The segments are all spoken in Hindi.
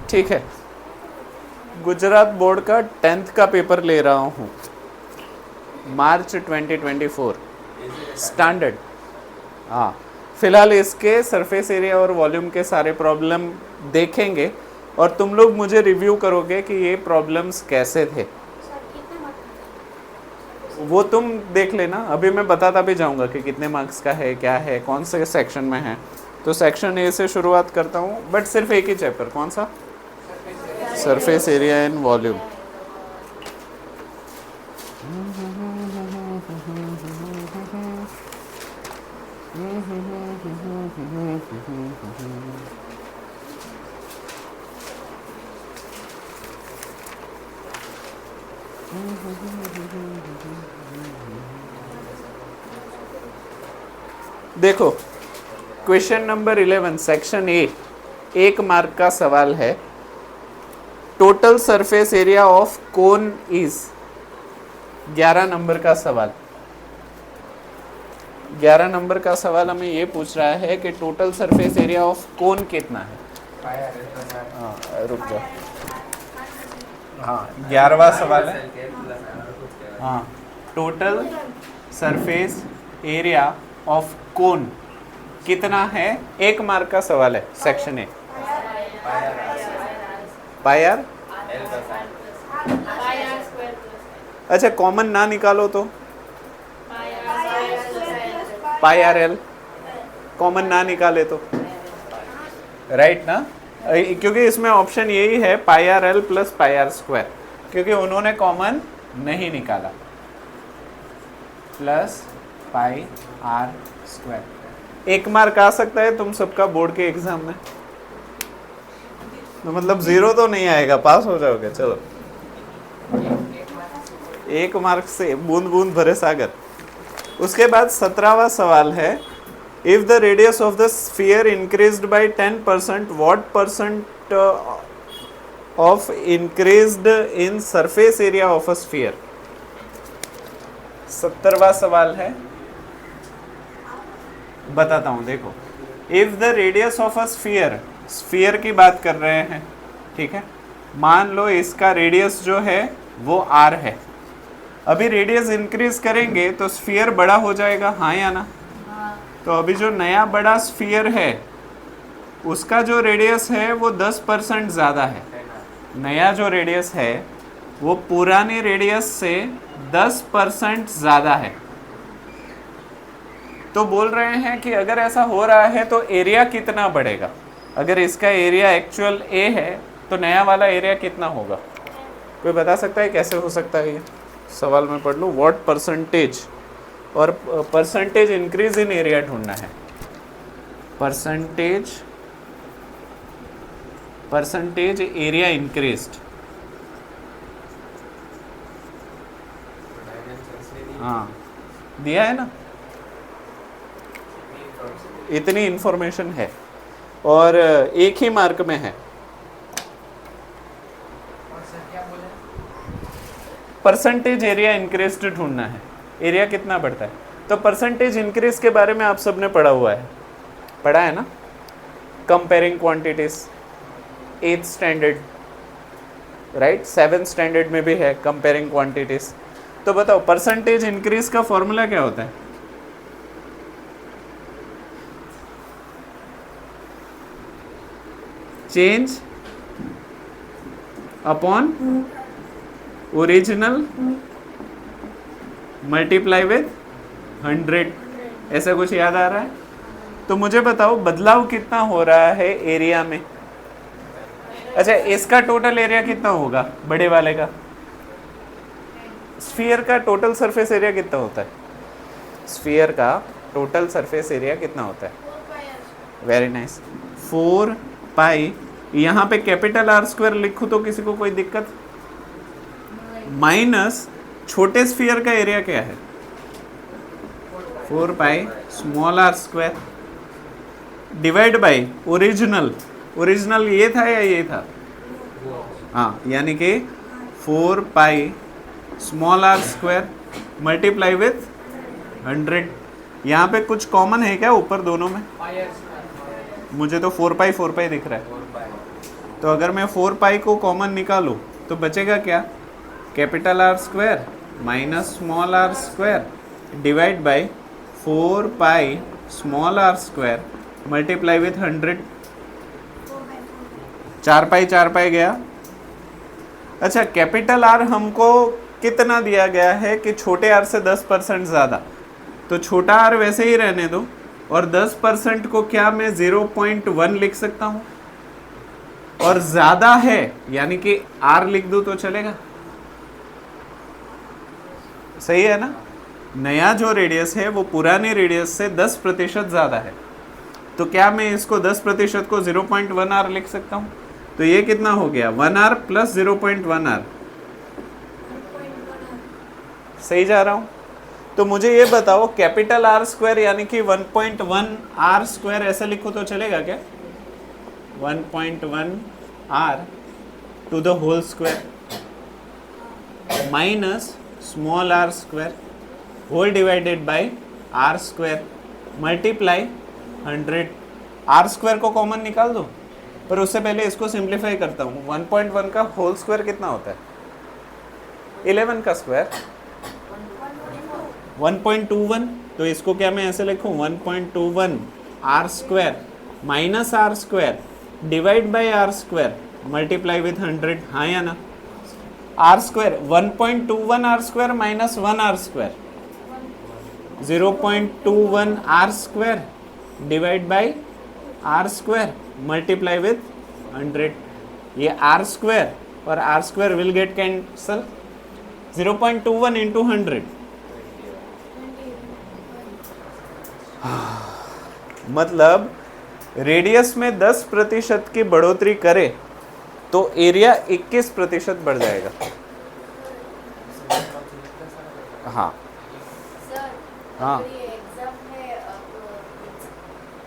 ठीक है, गुजरात बोर्ड का 10th का पेपर ले रहा हूँ, मार्च 2024, स्टैंडर्ड। हाँ, फिलहाल इसके सरफेस एरिया और वॉल्यूम के सारे प्रॉब्लम देखेंगे और तुम लोग मुझे रिव्यू करोगे कि ये प्रॉब्लम्स कैसे थे। वो तुम देख लेना, अभी मैं बताता भी जाऊंगा कि कितने मार्क्स का है, क्या है, कौन से सेक्शन में है। तो सेक्शन ए से शुरुआत करता हूँ, बट सिर्फ एक ही चैप्टर, कौन सा? Surface area and volume. देखो, question number 11 section A, 1 mark का सवाल है। Total surface area of cone is, 11 number का सवाल। 11 नंबर का सवाल हमें ये पूछ रहा है कि टोटल सरफेस एरिया ऑफ कोन कितना है। हाँ, रुक जाओ। हाँ, 11वां सवाल है। हाँ, टोटल सरफेस एरिया ऑफ कोन कितना है, 1 मार्क का सवाल है, सेक्शन ए। पाई आर, अच्छा कॉमन ना निकालो तो पाई आर एल, कॉमन ना निकाले तो राइट ना, क्योंकि इसमें ऑप्शन यही है pi R L plus pi R square, क्योंकि उन्होंने कॉमन नहीं निकाला, plus pi R square. 1 mark आ सकता है तुम सबका बोर्ड के एग्जाम में, तो मतलब 0 तो नहीं आएगा, पास हो जाओगे। चलो, 1 मार्क से बूंद बूंद भरे सागर। उसके बाद 17वां सवाल है, if the radius of the sphere increased by 10%, what percent of increased in surface area of a sphere. 17वां सवाल है, बताता हूं, देखो, if the radius of a sphere, sphere की बात कर रहे हैं, ठीक है, मान लो इसका रेडियस जो है वो r है। अभी रेडियस इंक्रीज करेंगे तो स्फीयर बड़ा हो जाएगा, हाँ या ना? तो अभी जो नया बड़ा स्फीयर है उसका जो रेडियस है वो 10% ज़्यादा है। नया जो रेडियस है वो पुराने रेडियस से 10% ज़्यादा है। तो बोल रहे हैं कि अगर ऐसा हो रहा है तो एरिया कितना बढ़ेगा। अगर इसका एरिया एक्चुअल ए है तो नया वाला एरिया कितना होगा? कोई बता सकता है कैसे हो सकता है? ये सवाल में पढ़ लूँ, व्हाट परसेंटेज, और परसेंटेज इंक्रीज इन एरिया ढूंढना है। परसेंटेज एरिया इंक्रीज्ड, हाँ दिया है ना, इतनी इंफॉर्मेशन है और 1 ही मार्क में है। परसेंटेज एरिया इंक्रीज ढूंढना है, एरिया कितना बढ़ता है। तो परसेंटेज इंक्रीज के बारे में आप सबने पढ़ा हुआ है, पढ़ा है ना, comparing quantities 8th standard, right, 7th standard में भी है कंपेयरिंग क्वांटिटीज। तो बताओ परसेंटेज इंक्रीज का फॉर्मूला क्या होता है? Change upon original multiply with 100, ऐसा कुछ याद आ रहा है? तो मुझे बताओ बदलाव कितना हो रहा है एरिया में। अच्छा, इसका टोटल एरिया कितना होगा बड़े वाले का? स्फीयर का टोटल सरफेस एरिया कितना होता है? स्फीयर का टोटल सरफेस एरिया कितना होता है? वेरी नाइस, 4 पाई। यहाँ पे कैपिटल आर स्क्वायर लिखूँ तो किसी को कोई दिक्कत? माइनस छोटे स्फीयर का एरिया क्या है? 4 pi small R square divide by original. Original ये था या ये था? हाँ, यानी कि 4 pi small R square multiply with 100। यहाँ पे कुछ कॉमन है क्या ऊपर दोनों में? मुझे तो 4 पाई दिख रहा है। तो अगर मैं 4 पाई को कॉमन निकालूं तो बचेगा क्या, capital R square minus small R square divide by 4 pi small R square multiply with 100। 4 pi गया। अच्छा, कैपिटल आर हमको कितना दिया गया है कि छोटे आर से 10% ज़्यादा, तो छोटा आर वैसे ही रहने दो और 10% को क्या मैं 0.1 लिख सकता हूँ, और ज़्यादा है यानी कि आर लिख दूँ तो चलेगा, सही है ना। नया जो रेडियस है वो पुराने रेडियस से 10% ज़्यादा है, तो क्या मैं इसको 10% को 0.1 आर लिख सकता हूँ। तो ये कितना हो गया, 1 आर प्लस 0.1 आर, सही जा रहा हूँ। तो मुझे ये बताओ, कैपिटल आर स्क्वायर यानी कि 1.1 आर स्क्वायर ऐसे लिखो तो चलेगा क्या, 1.1 R to the whole square minus small R square whole divided by R square multiply 100। R square को कॉमन निकाल दो, पर उससे पहले इसको सिंप्लीफाई करता हूँ। 1.1 का होल स्क्वायर कितना होता है, 11 का स्क्वायर 1.21। तो इसको क्या मैं ऐसे लिखूँ, 1.21 R square minus R square divide by R square multiply with 100, हाँ या ना। R square 1.21 R square minus 1 R square 0.21 R square divide by R square multiply with 100। ये आर स्क्वायर और R square will get cancel, 0.21 into 100 मतलब रेडियस में 10% की बढ़ोतरी करे तो एरिया 21% बढ़ जाएगा। हाँ सर, हाँ अगर ये एग्जाम में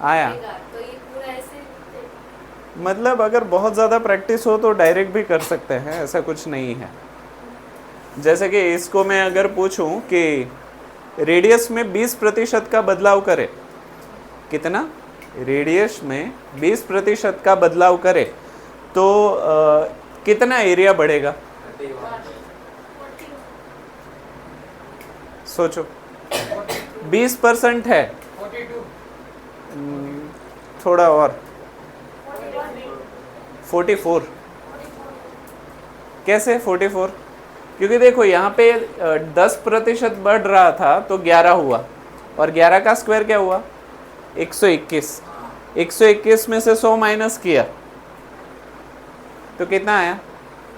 आया, तो ये पूरा ऐसे मतलब अगर बहुत ज़्यादा प्रैक्टिस हो तो डायरेक्ट भी कर सकते हैं, ऐसा कुछ नहीं है। जैसे कि इसको मैं अगर पूछूं कि रेडियस में 20% का बदलाव करे, कितना, रेडियस में 20% का बदलाव करे तो कितना एरिया बढ़ेगा, सोचो। 20% है, थोड़ा और 44। कैसे 44, क्योंकि देखो यहाँ पे 10% बढ़ रहा था तो 11 हुआ, और 11 का स्क्वायर क्या हुआ, 121। 121 में से 100 माइनस किया तो कितना आया,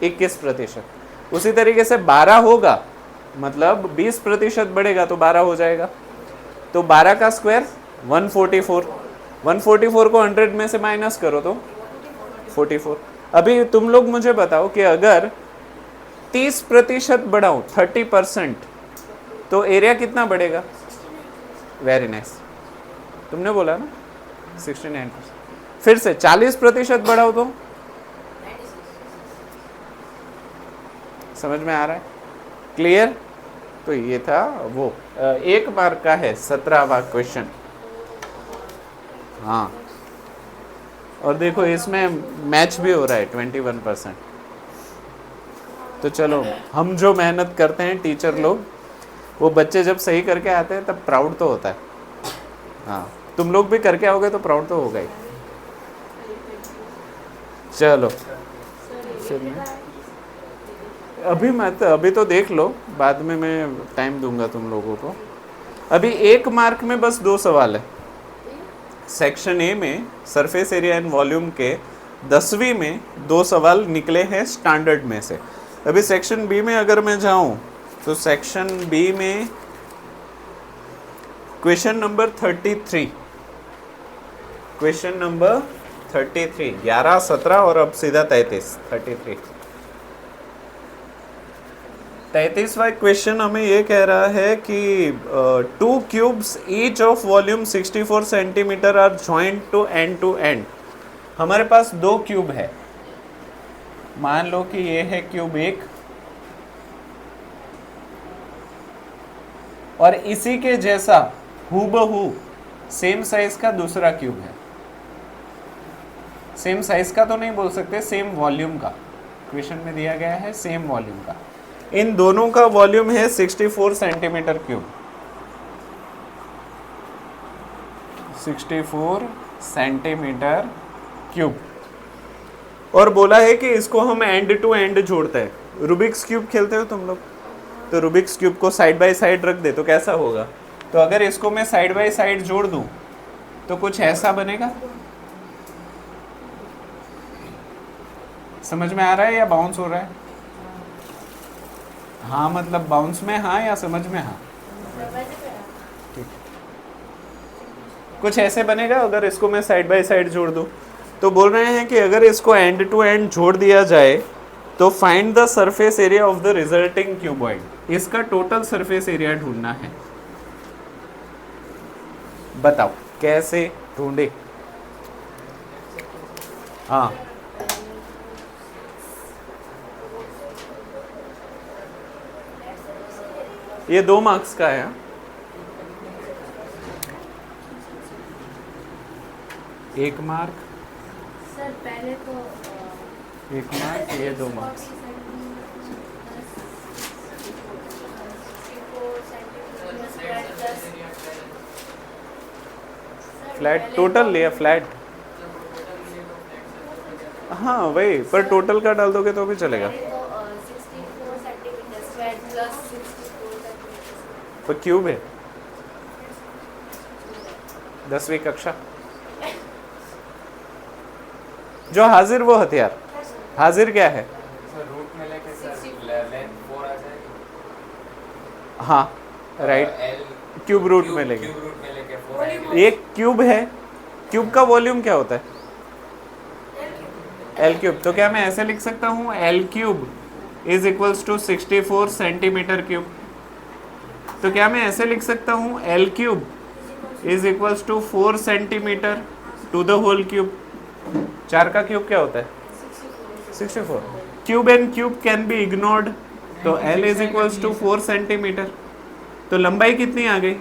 21%। उसी तरीके से 12 होगा, मतलब 20% बढ़ेगा तो 12 हो जाएगा। तो 12 का स्क्वायर 144, 144 को 100 में से माइनस करो तो 44। अभी तुम लोग मुझे बताओ कि अगर 30% बढ़ाऊं, 30%, तो एरिया कितना बढ़ेगा, वेरी नाइस, तुमने बोला ना 69%। फिर से 40% बढ़ाओ तो, समझ में आ रहा है, क्लियर। तो ये था वो 1 मार्क का है 17वां क्वेश्चन। हाँ, और देखो इसमें मैच भी हो रहा है 21%। तो चलो, हम जो मेहनत करते हैं टीचर लोग, वो बच्चे जब सही करके आते हैं तब प्राउड तो होता है। हाँ, तुम लोग भी करके आओगे तो प्राउड तो होगा ही। चलो अभी तो देख लो, बाद में मैं टाइम दूंगा तुम लोगों को। अभी 1 मार्क में बस 2 सवाल है। सेक्शन ए में सरफेस एरिया एंड वॉल्यूम के 10वीं में 2 सवाल निकले हैं स्टैंडर्ड में से। अभी सेक्शन बी में अगर मैं जाऊं तो सेक्शन बी में क्वेश्चन नंबर 33, क्वेश्चन नंबर 33, 11, 17 और अब सीधा 33वां क्वेश्चन हमें ये कह रहा है कि 2 cubes each of volume 64 centimetre are joint to end. हमारे पास 2 क्यूब है, मान लो कि ये है क्यूब 1 और इसी के जैसा हूबहू सेम साइज का दूसरा क्यूब है। सेम साइज का तो नहीं बोल सकते, सेम वॉल्यूम का। क्वेश्चन में दिया गया है सेम वॉल्यूम का। इन दोनों का वॉल्यूम है 64 सेंटीमीटर क्यूब, 64 सेंटीमीटर क्यूब। और बोला है कि इसको हम एंड टू एंड जोड़ते हैं। रूबिक्स क्यूब खेलते हो तुम लोग, तो रूबिक्स क्यूब को साइड बाय साइड रख दे तो कैसा होगा? तो अगर इसको मैं साइड बाय साइड जोड़ दूं तो कुछ ऐसा बनेगा। समझ में आ रहा है या बाउंस हो रहा है? हाँ मतलब बाउंस में हाँ या समझ में हाँ? ठीक। कुछ ऐसे बनेगा अगर इसको मैं साइड बाय साइड जोड़ दूं। तो बोल रहे हैं कि अगर इसको एंड टू एंड जोड़ दिया जाए तो find the surface area of the resulting cuboid. इसका टोटल सरफेस एरिया ढूंढना है। बताओ कैसे ढूंढे? हाँ ये 2 मार्क्स का है। एक मार्क, सर पहले तो 1 मार्क, ये 2 मार्क्स। फ्लैट टोटल लिया फ्लैट। हाँ वही, पर टोटल का डाल दोगे तो भी चलेगा। 64 सेंटीमीटर स्क्वायर प्लस 64 सेंटीमीटर। पर क्यूब है। 10वीं कक्षा। जो हाजिर वो हथियार। हाजिर क्या है? रूट में लेके सर लेंथ 4 आ जाएगी। हाँ राइट, क्यूब रूट में लेके। क्यूब रूट में लेके 4 आएगी। ये क्यूब है, क्यूब का वॉल्यूम क्या होता है? L cube. तो क्या मैं ऐसे लिख सकता हूँ L cube is equals to 64 centimetre cube? तो क्या मैं ऐसे लिख सकता हूँ L cube is equals to 4 centimetre to the whole cube? 4 का क्यूब क्या होता है? 64। Cube and cube can be ignored. तो L is equals to 4 centimetre. तो लंबाई कितनी आ गई?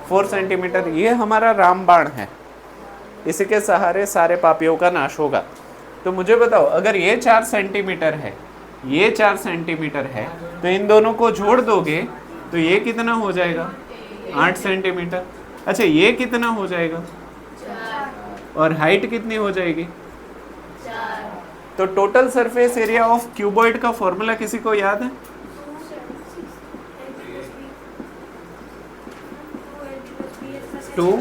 4 सेंटीमीटर। ये हमारा रामबाण है, इसी के सहारे सारे पापियों का नाश होगा। तो मुझे बताओ अगर ये 4 सेंटीमीटर है, ये 4 सेंटीमीटर है, तो इन दोनों को जोड़ दोगे तो ये कितना हो जाएगा? 8 सेंटीमीटर। अच्छा ये कितना हो जाएगा? और हाइट कितनी हो जाएगी? तो total surface area of cuboid का फॉर्मूला किसी को याद है? Two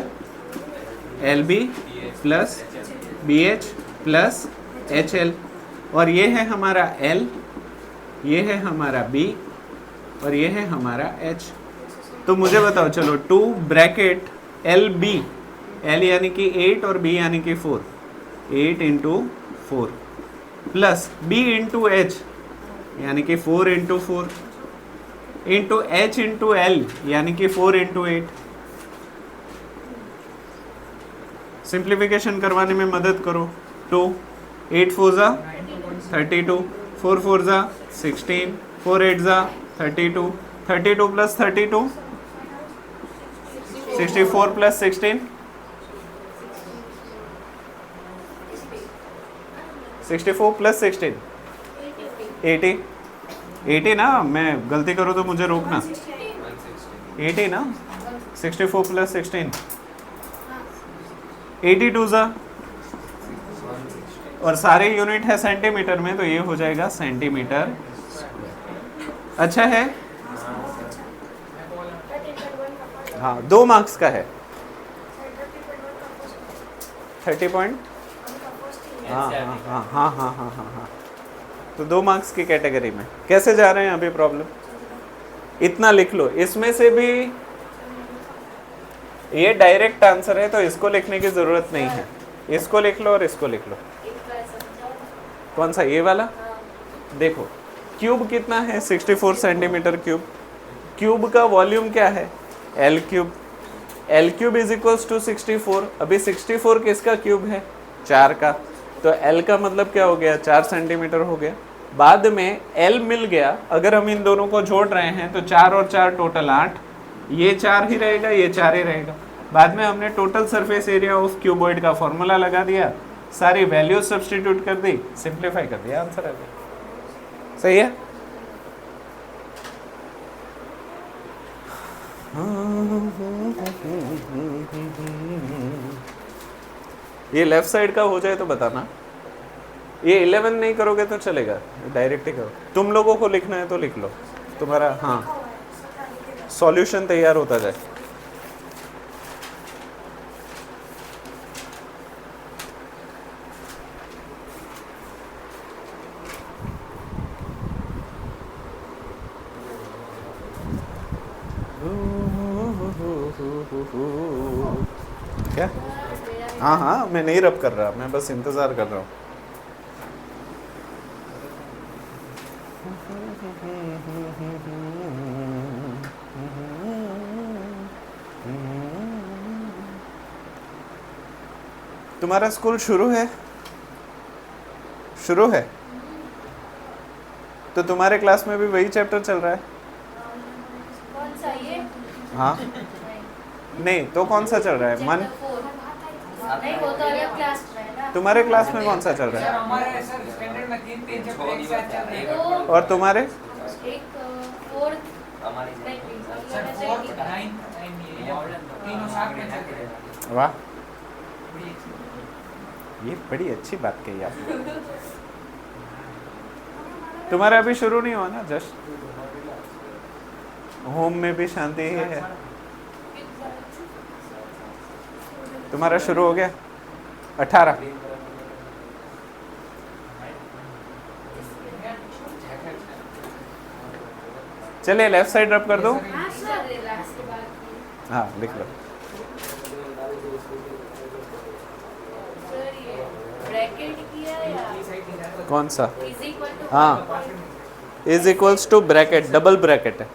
L B plus B H plus H L. और ये है हमारा L, ये है हमारा B और ये है हमारा H। तो मुझे बताओ चलो 2 ब्रैकेट एल बी, एल यानी कि 8 और बी यानी कि 4, 8 into 4 plus B into H यानी कि 4 into 4 into H into L यानी कि 4 इंटू 8। सिंप्लीफिकेशन करवाने में मदद करो। 2 8 4 जा 32, 4 4 जा 16, 4 8 जा 32, 32 प्लस 32 64 प्लस 16 64 प्लस 16 80। 80 ना, मैं गलती करूँ तो मुझे रोकना। 80 ना, 64 प्लस 16 82 जा, और सारे यूनिट है सेंटीमीटर में तो ये हो जाएगा सेंटीमीटर। अच्छा है, हाँ 2 मार्क्स का है। 30 पॉइंट, हाँ हाँ हाँ हाँ हाँ हाँ हाँ हाँ। तो 2 मार्क्स की कैटेगरी में कैसे जा रहे हैं अभी प्रॉब्लम? इतना लिख लो। इसमें से भी ये डायरेक्ट आंसर है तो इसको लिखने की ज़रूरत नहीं है। इसको लिख लो और इसको लिख लो। कौन सा? ये वाला। देखो क्यूब कितना है? 64 सेंटीमीटर क्यूब। क्यूब का वॉल्यूम क्या है? L cube. L cube is equals to 64। अभी 64 किसका क्यूब है? 4 का। तो एल का मतलब क्या हो गया? 4 सेंटीमीटर हो गया। बाद में एल मिल गया। अगर हम इन दोनों को जोड़ रहे हैं तो 4 और 4 टोटल 8। ये 4 ही रहेगा, ये 4 ही रहेगा। बाद में हमने total surface area of cuboid का फॉर्मूला लगा दिया सारी वैल्यू सब्स्टिट्यूट कर दी, सिंप्लीफाई कर दिया, आंसर आ गया। सही है। ये लेफ्ट साइड का हो जाए तो बताना। ये 11 नहीं करोगे तो चलेगा, डायरेक्ट ही करो। तुम लोगों को लिखना है तो लिख लो, तुम्हारा हाँ सॉल्यूशन तैयार होता जाए। क्या? हाँ हाँ, मैं नहीं रब कर रहा, मैं बस इंतजार कर रहा हूँ। तुम्हारा स्कूल शुरू है? शुरू है तो तुम्हारे क्लास में भी वही चैप्टर चल रहा है? कौन सा ये? हाँ नहीं तो कौन सा चल रहा है? मन नहीं, वो तो अलग क्लास में है ना। तुम्हारे क्लास में कौन सा चल रहा है? हमारे सर स्टैंडर्ड में 3 चैप्टर एक साथ चल रहे हैं। और तुम्हारे? एक फोर्थ हमारी नहीं, सर 4 9 तीनों साथ में चल रहे हैं। वाह, ये बड़ी अच्छी बात कही आपने। तुम्हारा अभी शुरू नहीं हुआ ना? जस्ट होम में भी शांति ही है। तुम्हारा शुरू हो गया 18। चलिए लेफ्ट साइड रब कर दो। हाँ सर, लास्ट के बाद की। हाँ लिख लो। सर ये ब्रैकेट किया या कौन सा? Is equal to? हाँ, is equals to bracket, double bracket है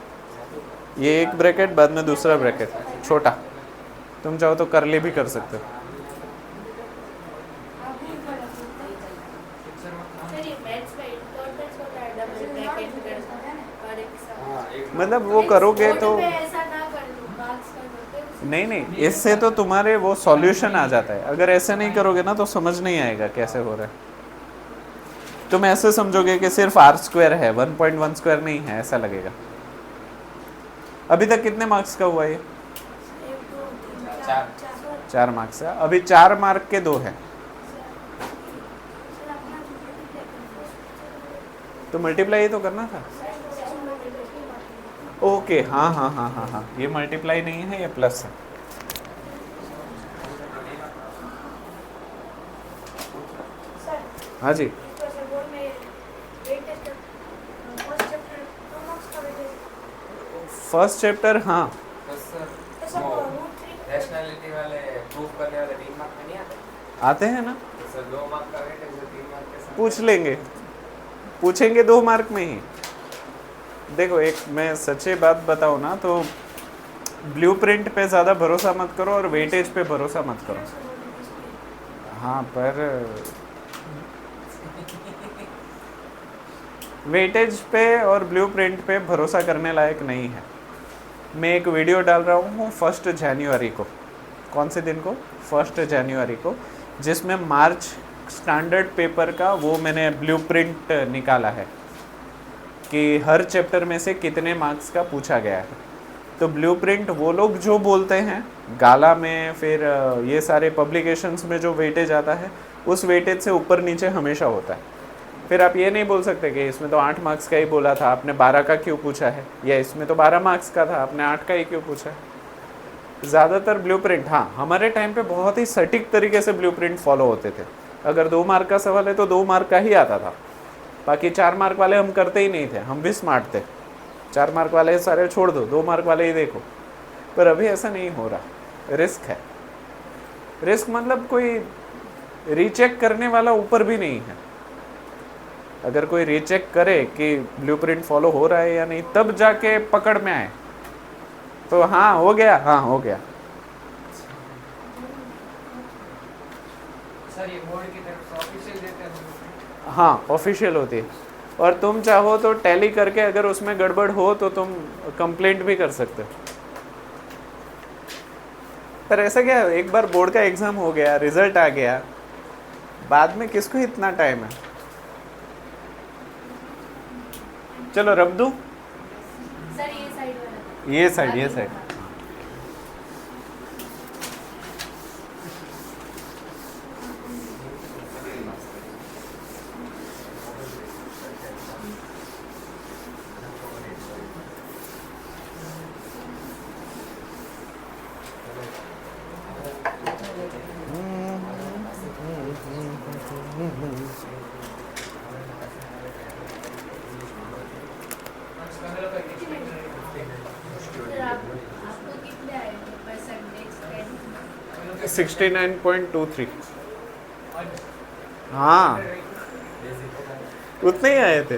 ये। एक ब्रैकेट बाद में दूसरा ब्रैकेट छोटा। तुम चाहो तो करली भी कर सकते हो। सर ये मैथ्स में इम्पोर्टेंस होता है डबल ब्रैकेट करना और एक साथ। मतलब वो करोगे तो बोर्ड पे ऐसा ना कर दो, मार्क्स कर दो। नहीं, इससे तो तुम्हारे वो सॉल्यूशन आ जाता है। अगर ऐसे नहीं करोगे ना तो समझ नहीं आएगा कैसे हो रहा है। तुम ऐसे समझोगे कि सिर्फ r² है, 1.1² नहीं है, ऐसा लगेगा। अभी तक कितने मार्क्स का हुआ ये? 4 मार्क्स है। अभी 4 मार्क के 2 हैं तो मल्टीप्लाई तो करना था। ओके हाँ हाँ हाँ हाँ हाँ, ये मल्टीप्लाई नहीं है, ये प्लस है। हाँ जी, फर्स्ट चैप्टर हाँ तो सर वो रैशनैलिटी वाले प्रूफ करने वाले 3 मार्क में नहीं आते? आते हैं ना, तो सर 2 मार्क का वेट है, 3 मार्क के साथ पूछ लेंगे, पूछेंगे 2 मार्क में ही। देखो एक मैं सच्ची बात बताऊँ ना तो ब्लूप्रिंट पे ज़्यादा भरोसा मत करो और वेटेज पे भरोसा मत करो। हाँ पर वेटेज पे और ब्लूप्रिंट पे भरोसा करने लायक नहीं है। मैं एक वीडियो डाल रहा हूँ 1 जनवरी को। कौन से दिन को? 1 जनवरी को, जिसमें मार्च स्टैंडर्ड पेपर का वो मैंने ब्लूप्रिंट निकाला है कि हर चैप्टर में से कितने मार्क्स का पूछा गया है। तो ब्लूप्रिंट वो लोग जो बोलते हैं गाला में, फिर ये सारे पब्लिकेशंस में जो वेटेज आता है उस वेटेज से ऊपर नीचे हमेशा होता है। फिर आप ये नहीं बोल सकते कि इसमें तो 8 मार्क्स का ही बोला था, आपने 12 का क्यों पूछा है, या इसमें तो 12 मार्क्स का था, आपने 8 का ही क्यों पूछा है। ज़्यादातर ब्लूप्रिंट, हाँ हमारे टाइम पे बहुत ही सटीक तरीके से ब्लूप्रिंट फॉलो होते थे। अगर 2 मार्क का सवाल है तो 2 मार्क का ही आता था, बाकी 4 मार्क वाले हम करते ही नहीं थे। हम भी स्मार्ट थे, 4 मार्क वाले सारे छोड़ दो, 2 मार्क वाले ही देखो। पर अभी ऐसा नहीं हो रहा, रिस्क है। रिस्क मतलब कोई रीचेक करने वाला ऊपर भी नहीं है। अगर कोई रीचेक करे कि ब्लूप्रिंट फॉलो हो रहा है या नहीं, तब जाके पकड़ में आए तो हाँ हो गया, हाँ हो गया। सर ये बोर्ड की तरफ से ऑफिशियल देते हैं? हाँ ऑफिशियल होती है, और तुम चाहो तो टैली करके अगर उसमें गड़बड़ हो तो तुम कंप्लेंट भी कर सकते हो। पर ऐसा क्या, एक बार बोर्ड का एग्ज़ाम हो गया, रिजल्ट आ गया, बाद में किसको इतना टाइम है? चलो रब दूं? सर ये साइड वाला ये साइड, ये साइड। सर आपको कितने आए थे परसेंटेज? 69.23। हाँ उतने ही आए थे।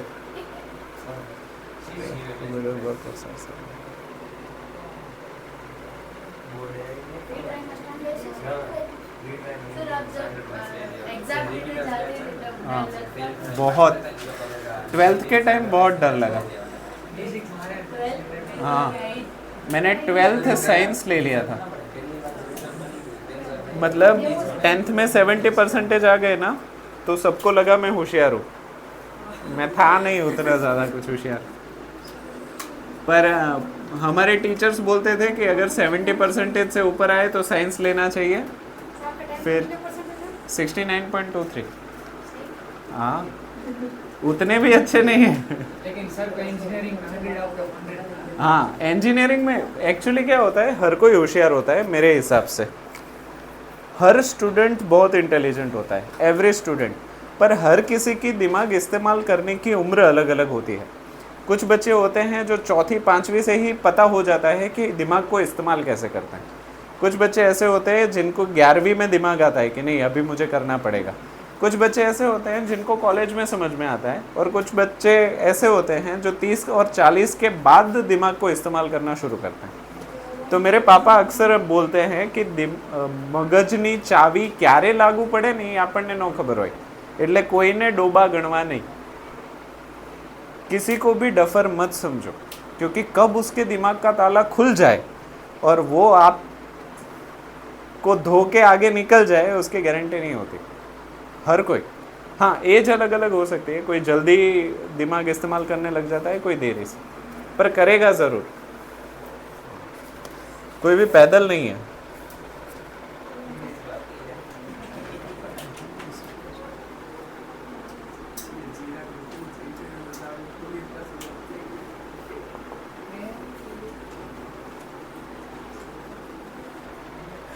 सर आप जब एग्जाम देने जाते थे तब हाँ। डर लगता था? बहुत 12th के टाइम बहुत डर लगा। 12th हाँ मैंने 12th साइंस ले लिया था, मतलब 10th में 70% आ गए ना तो सबको लगा मैं होशियार हूँ। मैं था नहीं उतना ज़्यादा कुछ होशियार, पर हमारे टीचर्स बोलते थे कि अगर 70% से ऊपर आए तो साइंस लेना चाहिए। फिर 69.23। हाँ उतने भी अच्छे नहीं हैं। लेकिन सर का इंजीनियरिंग 100 आउट ऑफ 100। हाँ इंजीनियरिंग में एक्चुअली क्या होता है, हर कोई होशियार होता है मेरे हिसाब से। हर स्टूडेंट बहुत इंटेलिजेंट होता है, एवरेज स्टूडेंट, पर हर किसी की दिमाग इस्तेमाल करने की उम्र अलग अलग होती है। कुछ बच्चे होते हैं जो चौथी पाँचवीं से ही पता हो जाता है कि दिमाग को इस्तेमाल कैसे करते हैं। कुछ बच्चे ऐसे होते हैं जिनको 11वीं में दिमाग आता है कि नहीं अभी मुझे करना पड़ेगा। कुछ बच्चे ऐसे होते हैं जिनको कॉलेज में समझ में आता है, और कुछ बच्चे ऐसे होते हैं जो 30 और 40 के बाद दिमाग को इस्तेमाल करना शुरू करते हैं। तो मेरे पापा अक्सर बोलते हैं कि મગજની ચાવી ક્યારે લાગુ પડે ને એ આપણને ન ખબર હોય, એટલે કોઈને ડોબા ગણવા નહીં। किसी को भी डफर मत समझो, क्योंकि कब उसके दिमाग का ताला खुल जाए और वो आप को धो के आगे निकल जाए उसकी गारंटी नहीं होती। हर कोई, हाँ एज अलग अलग हो सकती है, कोई जल्दी दिमाग इस्तेमाल करने लग जाता है, कोई देरी से, पर करेगा ज़रूर। कोई भी पैदल नहीं है।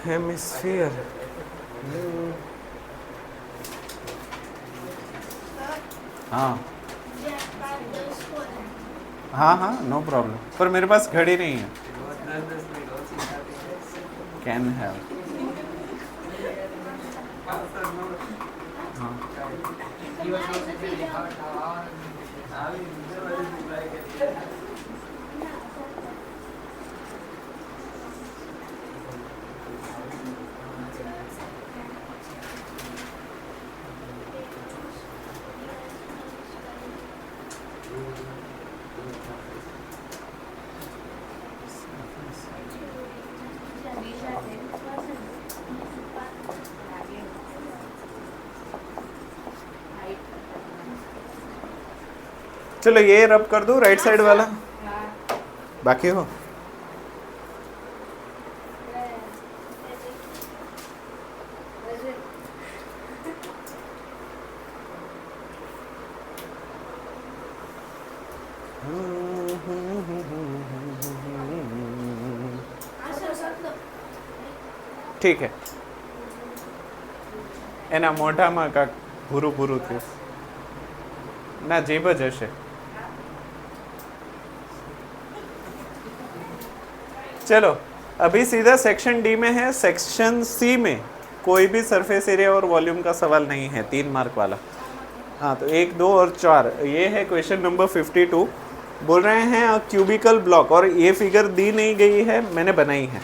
हेमिस्फीयर, हाँ हाँ हाँ नो प्रॉब्लम, पर मेरे पास घड़ी नहीं है। कैन हैव, हाँ He was also very hard. चलो ये रब कर दो राइट साइड वाला, बाकी हो। ठीक है, એના મોઢામાં કાંક ભૂરું ભૂરું થયું ના, જીભ જ હશે। चलो अभी सीधा सेक्शन डी में है। सेक्शन सी में कोई भी सरफेस एरिया और वॉल्यूम का सवाल नहीं है, 3 मार्क वाला। हाँ तो 1, 2 और 4 ये है क्वेश्चन नंबर 52। बोल रहे हैं क्यूबिकल ब्लॉक, और ये फिगर दी नहीं गई है, मैंने बनाई है।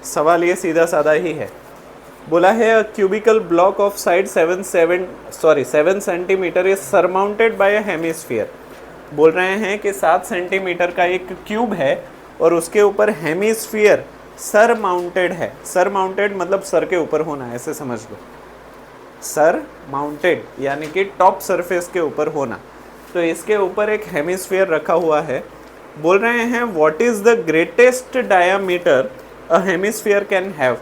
सवाल ये सीधा साधा ही है। बोला है cubical block of side 7 centimetre is surmounted bye a hemisphere. बोल रहे हैं कि 7 सेंटीमीटर का एक क्यूब है और उसके ऊपर हेमिस्फीयर सर माउंटेड है। सर माउंटेड मतलब सर के ऊपर होना, ऐसे समझ लो। सर माउंटेड यानी कि टॉप सरफेस के ऊपर होना। तो इसके ऊपर एक हेमिस्फीयर रखा हुआ है। बोल रहे हैं what is the greatest diameter a hemisphere can have.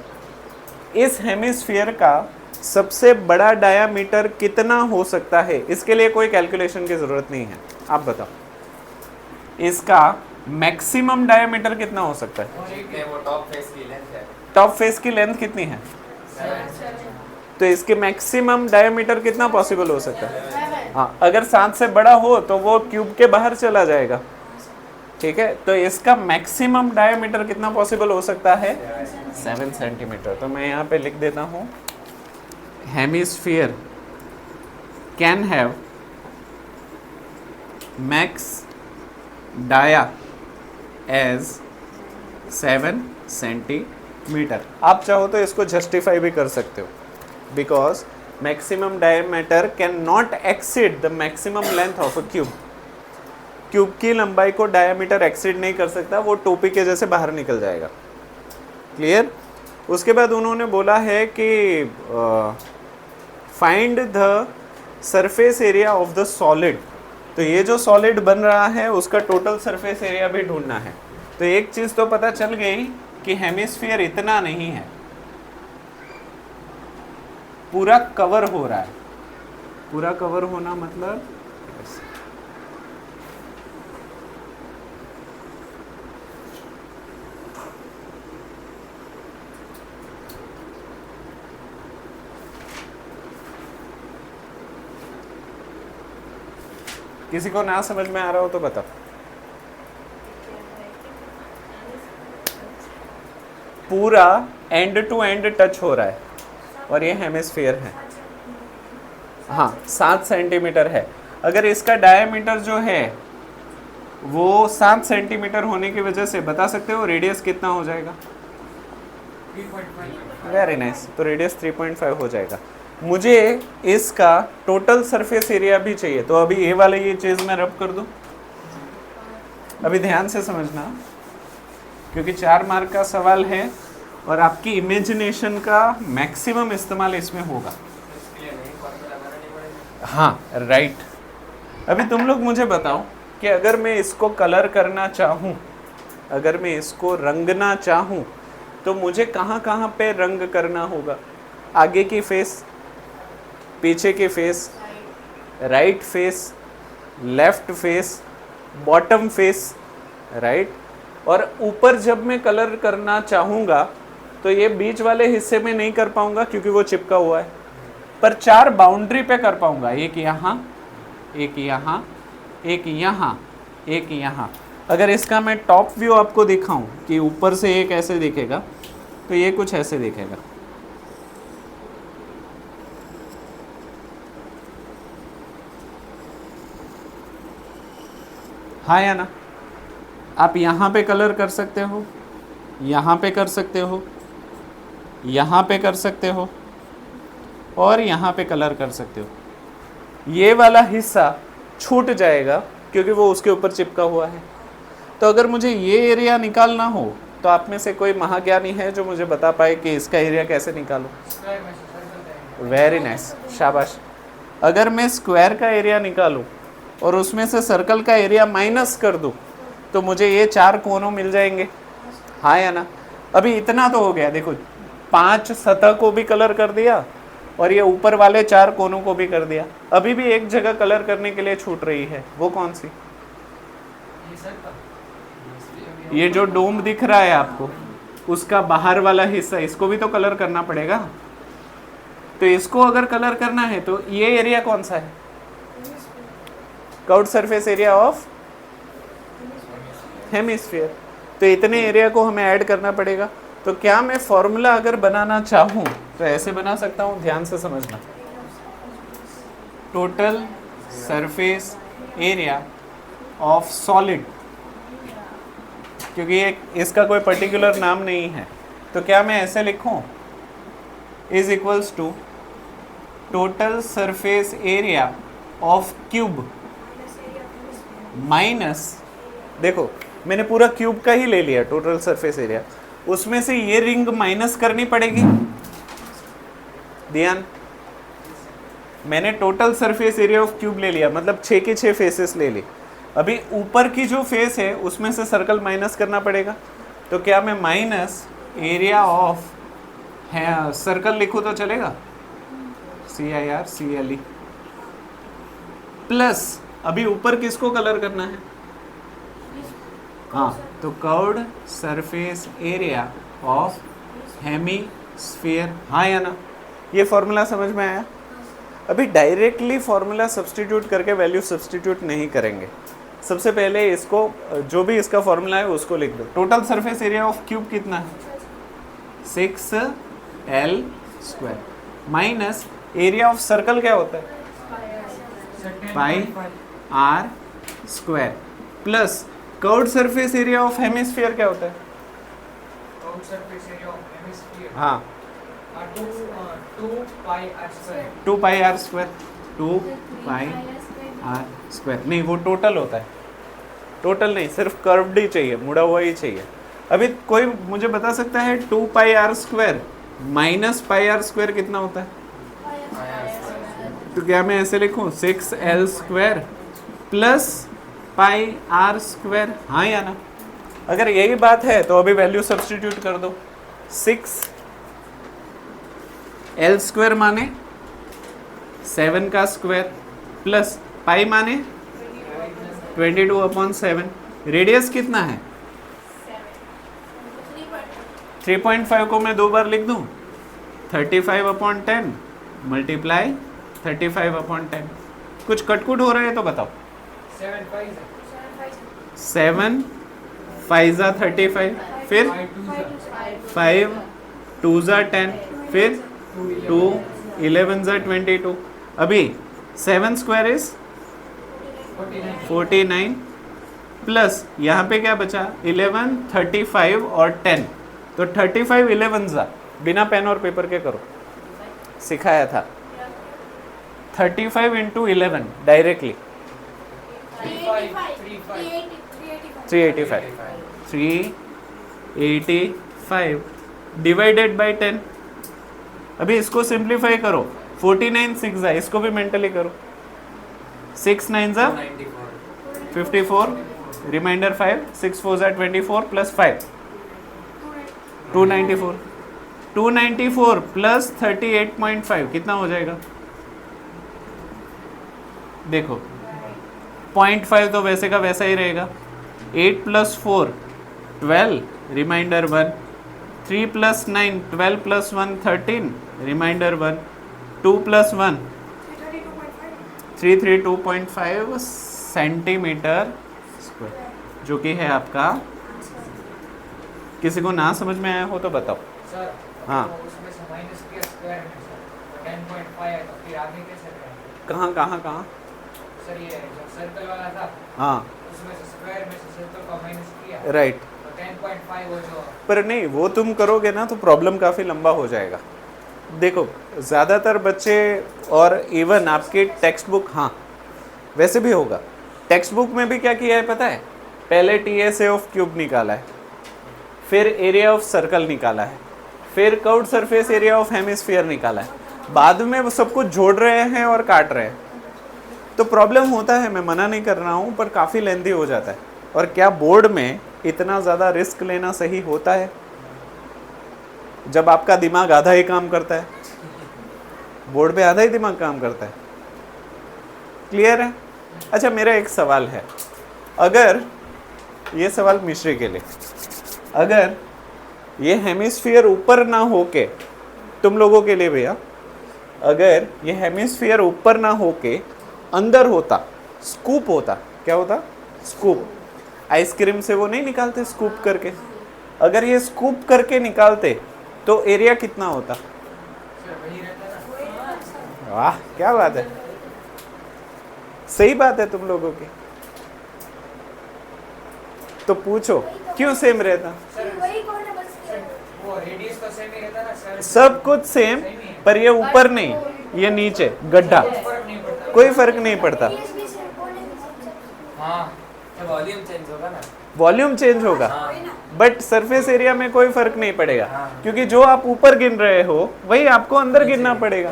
इस हेमिस्फीयर का सबसे बड़ा डायामीटर कितना हो सकता है? इसके लिए कोई कैलकुलेशन की जरूरत नहीं है, आप बताओ इसका मैक्सिमम डायामीटर कितना हो सकता है? ठीक है, वो टॉप फेस की लेंथ है। टॉप फेस की लेंथ कितनी है? तो इसके मैक्सिमम डायमीटर कितना पॉसिबल हो सकता है? हाँ, अगर 7 से बड़ा हो तो वो क्यूब के बाहर चला जाएगा। ठीक है, तो इसका मैक्सिमम डायमीटर कितना पॉसिबल हो सकता है? 7 सेंटीमीटर। तो मैं यहाँ पे लिख देता हूँ hemisphere can have max dia as 7 centimetre. आप चाहो तो इसको जस्टिफाई भी कर सकते हो, because maximum diameter can not exceed the maximum length of a cube. Cube की लंबाई को डायमीटर एक्सीड नहीं कर सकता, वो टोपी के जैसे बाहर निकल जाएगा। क्लियर? उसके बाद उन्होंने बोला है कि find the surface area of the solid. तो ये जो सॉलिड बन रहा है उसका टोटल सरफेस एरिया भी ढूंढना है। तो एक चीज़ तो पता चल गई कि हेमिस्फीयर इतना नहीं है, पूरा कवर हो रहा है। पूरा कवर होना मतलब किसी को ना समझ में आ रहा हो तो बताओ। पूरा एंड टू एंड टच हो रहा है और ये हेमिस्फीयर है। हाँ, 7 सेंटीमीटर है। अगर इसका डायमीटर जो है वो 7 सेंटीमीटर होने की वजह से बता सकते हो रेडियस कितना हो जाएगा? 3.5। Very nice. तो रेडियस 3.5 हो जाएगा। मुझे इसका टोटल सरफेस एरिया भी चाहिए, तो अभी ये वाले ये चीज़ मैं रब कर दूं। अभी ध्यान से समझना, क्योंकि 4 मार्क का सवाल है और आपकी इमेजिनेशन का मैक्सिमम इस्तेमाल इसमें होगा। इसके लिए नहीं फॉर्मूला बनानी पड़ेगी। हाँ, राइट। अभी तुम लोग मुझे बताओ कि अगर मैं इसको कलर करना चाहूँ, अगर मैं इसको रंगना चाहूँ, तो मुझे कहाँ कहाँ पे रंग करना होगा? आगे की फेस, पीछे की face, right face, left face, bottom face, right. और ऊपर जब मैं कलर करना चाहूँगा तो ये बीच वाले हिस्से में नहीं कर पाऊँगा क्योंकि वो चिपका हुआ है, पर 4 बाउंड्री पे कर पाऊँगा। एक यहाँ, एक यहाँ, एक यहाँ, एक यहाँ। अगर इसका मैं टॉप व्यू आपको दिखाऊं कि ऊपर से एक ऐसे दिखेगा, तो ये कुछ ऐसे दिखेगा। हाँ या ना? आप यहाँ पे कलर कर सकते हो, यहाँ पे कर सकते हो, यहाँ पे कर सकते हो और यहाँ पे कलर कर सकते हो। ये वाला हिस्सा छूट जाएगा क्योंकि वो उसके ऊपर चिपका हुआ है। तो अगर मुझे ये एरिया निकालना हो तो आप में से कोई महाज्ञानी है जो मुझे बता पाए कि इसका एरिया कैसे निकालूं? स्क्वायर में सर्कल है। वेरी नाइस, शाबाश। अगर मैं स्क्वायर का एरिया निकालूं और उसमें से सर्कल का एरिया माइनस कर दूं तो मुझे ये 4 कोनों मिल जाएंगे। हाँ या ना? अभी इतना तो हो गया। देखो, 5 सतह को भी कलर कर दिया और ये ऊपर वाले 4 कोनों को भी कर दिया। अभी भी एक जगह कलर करने के लिए छूट रही है, वो कौन सी? ये सर्कल। ये जो डोम दिख रहा है आपको, उसका बाहर वाला हिस्सा, इसको भी तो कलर करना पड़ेगा। तो इसको अगर कलर करना है तो ये एरिया कौन सा है? Curved surface area of hemisphere. तो इतने एरिया को हमें ऐड करना पड़ेगा। तो क्या मैं फॉर्मूला अगर बनाना चाहूँ तो ऐसे बना सकता हूँ? ध्यान से समझना। Total surface area of solid, क्योंकि इसका कोई पर्टिकुलर नाम नहीं है, तो क्या मैं ऐसे लिखूं? Is equals to total surface area of cube minus, देखो मैंने पूरा क्यूब का ही ले लिया टोटल सरफेस एरिया, उसमें से ये रिंग माइनस करनी पड़ेगी। ध्यान, मैंने total surface area of cube ले लिया, मतलब 6 की 6 फेसेस ले ली। अभी ऊपर की जो फेस है उसमें से सर्कल माइनस करना पड़ेगा, तो क्या मैं माइनस एरिया ऑफ है सर्कल लिखूँ तो चलेगा, CIRCLE, प्लस अभी ऊपर किसको कलर करना है, हाँ, तो curved surface area of hemisphere, हाँ या ना, ये फॉर्मूला समझ में आया। अभी डायरेक्टली फॉर्मूला सब्स्टिट्यूट करके वैल्यू सब्स्टिट्यूट नहीं करेंगे, सबसे पहले इसको जो भी इसका फॉर्मूला है उसको लिख दो। Total surface area of cube कितना है, 6L square, minus area of circle क्या होता है, पाई R square, plus curved surface area of hemisphere क्या होता है, curved surface area of hemisphere, हाँ 2 पाई r स्क्वायर, 2 पाई R स्क्वायर, 2 पाई R स्क्वायर, नहीं वो टोटल होता है, टोटल नहीं, सिर्फ कर्व्ड ही चाहिए, मुड़ा हुआ ही चाहिए। अभी कोई मुझे बता सकता है 2 पाई R square minus pi R square कितना होता है, तो क्या मैं ऐसे लिखूं 6L square plus pi R square, हाँ या ना। अगर यही बात है तो अभी वैल्यू सब्स्टिट्यूट कर दो, 6L स्क्वायर माने 7 का स्क्वायर प्लस पाई माने 22/7, रेडियस कितना है 3.5 को मैं 2 बार लिख दूं, 35/10 मल्टीप्लाई 35/10, कुछ कटकुट हो रहा है तो बताओ, 7 5 35, फिर 5 2 10, फिर 2 11 22, अभी 7 स्क्वायर इज 49 प्लस यहाँ पे क्या बचा 11 35 और 10, तो 35 11 जा, बिना पेन और पेपर के करो, सिखाया था, 35 into 11 डायरेक्टली 385 डिवाइडेड बाय 10। अभी इसको सिंप्लीफाई करो, 49 6 जा, इसको भी मेंटली करो, 6 9 जा 54, रिमाइंडर 5, 6 4 जा 24 प्लस 5 294 प्लस 38.5 कितना हो जाएगा, देखो 0.5 तो वैसे का वैसा ही रहेगा, 8 + 4 12, रिमाइंडर 1, 3 + 9 12 + 1 13, रिमाइंडर 1, 2 + 1 332.5 सेंटीमीटर स्क्वायर, जो कि है आपका, किसी को ना समझ में आया हो तो बताओ। सर हाँ। उसमें से माइनस किया स्क्वायर में सर 10.5 है, तो फिर आगे कैसे करेंगे कहाँ कहाँ कहाँ, सर ये जो सर्कल वाला था हाँ उसमें से स्क्वायर में से सर्कल का माइनस किया, राइट, तो 10.5 वो जो, पर नहीं वो तुम करोगे ना तो प्रॉब्लम काफ़ी लंबा हो जाएगा। देखो ज़्यादातर बच्चे और इवन आपके टेक्स्ट बुक, हाँ वैसे भी होगा, टेक्स्ट बुक में भी क्या किया है पता है, पहले TSA ऑफ क्यूब निकाला है, फिर एरिया ऑफ सर्कल निकाला है, फिर curved surface area of hemisphere निकाला है, बाद में वो सब कुछ जोड़ रहे हैं और काट रहे हैं, तो प्रॉब्लम होता है, मैं मना नहीं कर रहा हूँ, पर काफ़ी लेंथी हो जाता है। और क्या बोर्ड में इतना ज़्यादा रिस्क लेना सही होता है जब आपका दिमाग आधा ही काम करता है, बोर्ड पे आधा ही दिमाग काम करता है, क्लियर है। अच्छा मेरा एक सवाल है, अगर ये सवाल मिश्री के लिए, अगर ये हेमिस्फीयर ऊपर ना होके, तुम लोगों के लिए भैया, अगर ये हेमिस्फीयर ऊपर ना होके अंदर होता, स्कूप होता, क्या होता, स्कूप, आइसक्रीम से वो नहीं निकालते स्कूप करके, अगर ये स्कूप करके निकालते तो एरिया कितना होता, सर वही रहता ना, वाह क्या बात है, सही बात है तुम लोगों की। तो पूछो क्यों सेम रहता, वो रेडियस तो सेम ही रहता ना सर, सब कुछ सेम, पर ये ऊपर नहीं, ये नीचे गड्ढा, फर्क नहीं पड़ता, कोई फर्क नहीं पड़ता, हाँ वॉल्यूम चेंज होगा ना, वॉल्यूम चेंज होगा, बट सरफेस एरिया में कोई फर्क नहीं पड़ेगा, क्योंकि जो आप ऊपर गिन रहे हो वही आपको अंदर गिनना पड़ेगा।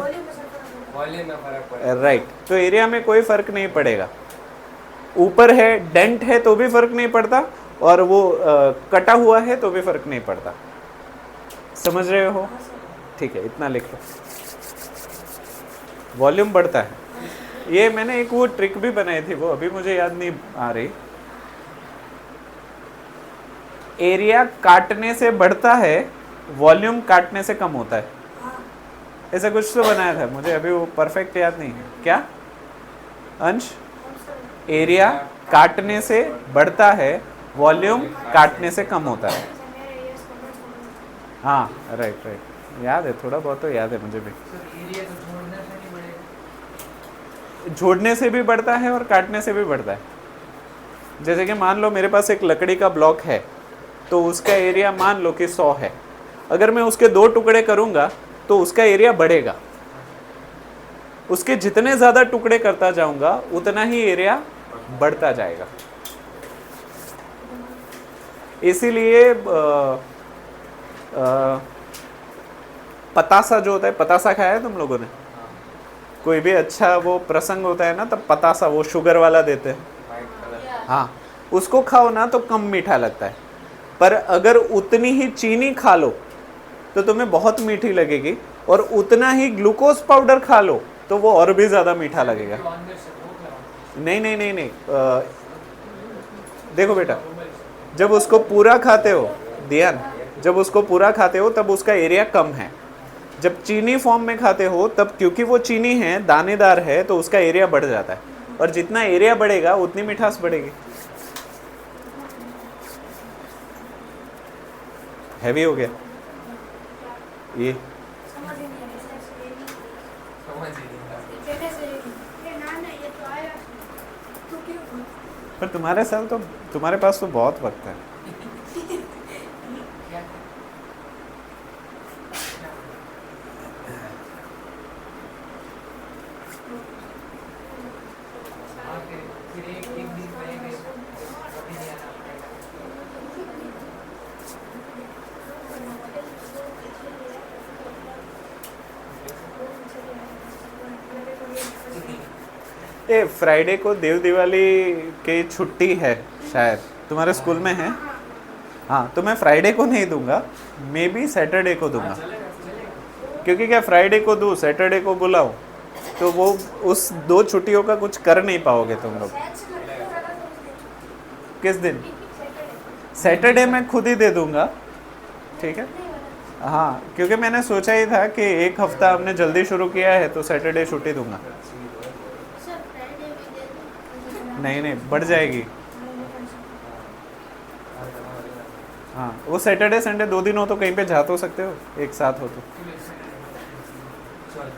वॉल्यूम में फर्क पड़ेगा। राइट, तो एरिया में कोई फर्क नहीं पड़ेगा। ऊपर है, डेंट है तो भी फर्क नहीं पड़ता, और वो कटा हुआ है तो भी फर्क नहीं पड़ता। समझ रहे हो? ठीक है, इतना लिख लो। वॉल्यूम बढ़ता है। ये मैंने एक वो ट्रिक भी बनाई थी, वो अभी मुझे याद नहीं आ रही। एरिया काटने से बढ़ता है, वॉल्यूम काटने से कम होता है। ऐसा कुछ तो बनाया था, मुझे अभी वो परफेक्ट याद नहीं है। क्या अंश? एरिया काटने से बढ़ता है, वॉल्यूम काटने से कम होता है। हाँ राइट राइट, याद है, थोड़ा बहुत तो याद है मुझे भी। एरिया तो जोड़ने से नहीं बढ़ेगा। जोड़ने से भी बढ़ता है और काटने से भी बढ़ता है। जैसे कि मान लो मेरे पास एक लकड़ी का ब्लॉक है, तो उसका एरिया मान लो कि 100 है। अगर मैं उसके 2 टुकड़े करूंगा तो उसका एरिया बढ़ेगा। उसके जितने ज़्यादा टुकड़े करता जाऊंगा उतना ही एरिया बढ़ता जाएगा। इसीलिए पतासा जो होता है, पतासा खाया है तुम लोगों ने? कोई भी अच्छा वो प्रसंग होता है ना, तब पतासा वो शुगर वाला देते हैं। White colour. हाँ, उसको खाओ ना तो कम मीठा लगता है, पर अगर उतनी ही चीनी खा लो तो तुम्हें बहुत मीठी लगेगी, और उतना ही ग्लूकोज पाउडर खा लो तो वो और भी ज़्यादा मीठा लगेगा। जो अंदर से भूख लगा। नहीं नहीं नहीं नहीं, देखो बेटा, जब उसको पूरा खाते हो, ध्यान, जब उसको पूरा खाते हो तब उसका एरिया कम है। जब चीनी फॉर्म में खाते हो तब क्योंकि वो चीनी है, दानेदार है, तो उसका एरिया बढ़ जाता है, और जितना एरिया बढ़ेगा उतनी मिठास बढ़ेगी। हैवी हो गया ये? समझ ही नहीं आ रहा, ऐसे ये नहीं। समझ ही नहीं आता। कहने से ये ना ना, ये तो आया तो क्यों? पर तुम्हारे साथ तो, तुम्हारे पास तो बहुत वक्त है। क्या हाँ, फिर एक दिन में एक कभी नहीं आना पड़ेगा। ए, फ्राइडे को देव दिवाली की छुट्टी है शायद, तुम्हारे स्कूल में है? हाँ, तो मैं फ्राइडे को नहीं दूंगा, मे बी सैटरडे को दूंगा। चलेगा चलेगा। क्योंकि क्या, फ्राइडे को दूँ, सैटरडे को बुलाओ, तो वो उस 2 छुट्टियों का कुछ कर नहीं पाओगे तुम लोग। किस दिन? सैटरडे मैं खुद ही दे दूंगा, ठीक है? हाँ, क्योंकि मैंने सोचा ही था कि एक हफ्ता हमने जल्दी शुरू किया है, तो सैटरडे छुट्टी दूंगा। सर फ्राइडे भी दे दो। नहीं नहीं, बढ़ जाएगी। हाँ, वो सैटरडे संडे 2 दिन हो तो कहीं पे जा तो सकते हो, एक साथ हो तो। चल।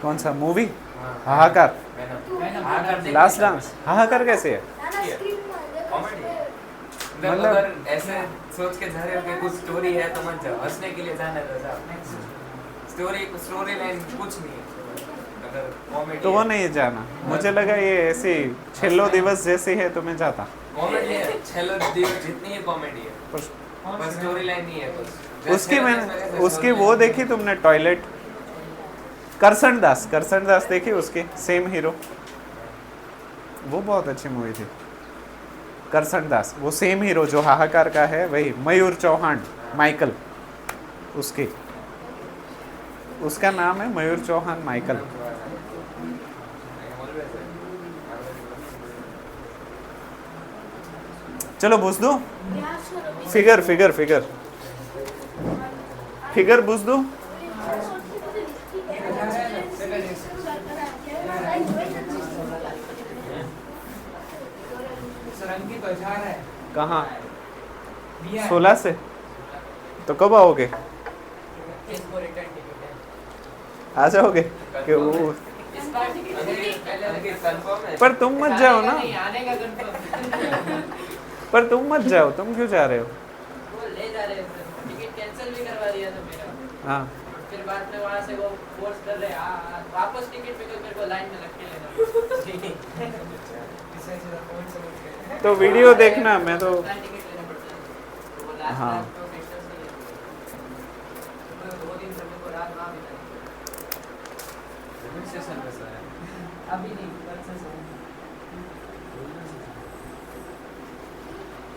कौन सा मूवी? हाँ। हाहाकार, मैंने हाहाकार देखी लास्ट है। डांस। हाहाकार कैसे है? नाना स्क्रीन में देखो। कॉमेडी। मतलब- अगर ऐसे सोच के जा रहे हो कि कुछ स्टोरी है तो मत जाओ, हंसने के लिए जाना तो जाओ। स्टोरी लाइन कुछ नहीं है। अगर कॉमेडी तो वो नहीं जाना, मुझे लगा ये ऐसी छेल्लो दिवस जैसी है तो मैं जाता। कॉमेडी है, छेलो दिवस जितनी है कॉमेडी है, पर बस स्टोरी लाइन नहीं है कुछ। उसकी मैंने, उसकी वो देखी तुमने, टॉयलेट? करसन दास देखी उसकी, सेम हीरो, वो बहुत अच्छी मूवी थी। करसन दास, वो सेम हीरो जो हाहाकार का है, वही मयूर चौहान, माइकल, उसकी, उसका नाम है मयूर चौहान माइकल। चलो बुझ दो, यहाँ सर अभी फिगर बुझ दो। सर अंकित तो जा रहा है। कहाँ? दिया है। 16 से? तो कब आओगे? इसको रिटर्न टिकट है। आ जाओगे कि वो, इसका टिकट पहले कंफर्म है। पर तुम मत जाओ ना, नहीं आने का कंफर्म। पर तुम मत जाओ, तुम क्यों जा रहे हो? वो ले जा रहे हैं, टिकट कैंसिल भी करवा दिया था मेरा। हाँ, फिर बाद में वहाँ से वो फोर्स कर रहे हैं वापस टिकट पे, मेरे को लाइन में लग के लेना। इससे सीधा फोन से उठ गए। तो वीडियो देखना, मैं तो टिकट लेना पड़ता है। तो वो लास्ट हाँ। तो फिक्सर से ले लिया। तो 2 दिन से मेरे को रात वहाँ बिताई। सेशन में सर अभी नहीं परसों से